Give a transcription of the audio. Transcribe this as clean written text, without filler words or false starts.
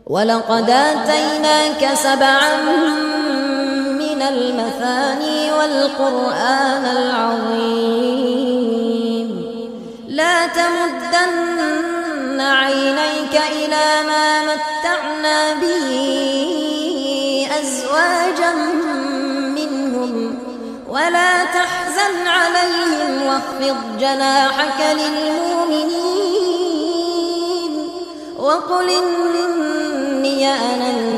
ولقد آتيناك 7 من المثاني والقرآن العظيم لا تمدن عينيك إلى ما متعنا به أزواجا منهم ولا تحزن عليهم واخفض جناحك للمؤمنين وقل إني أنا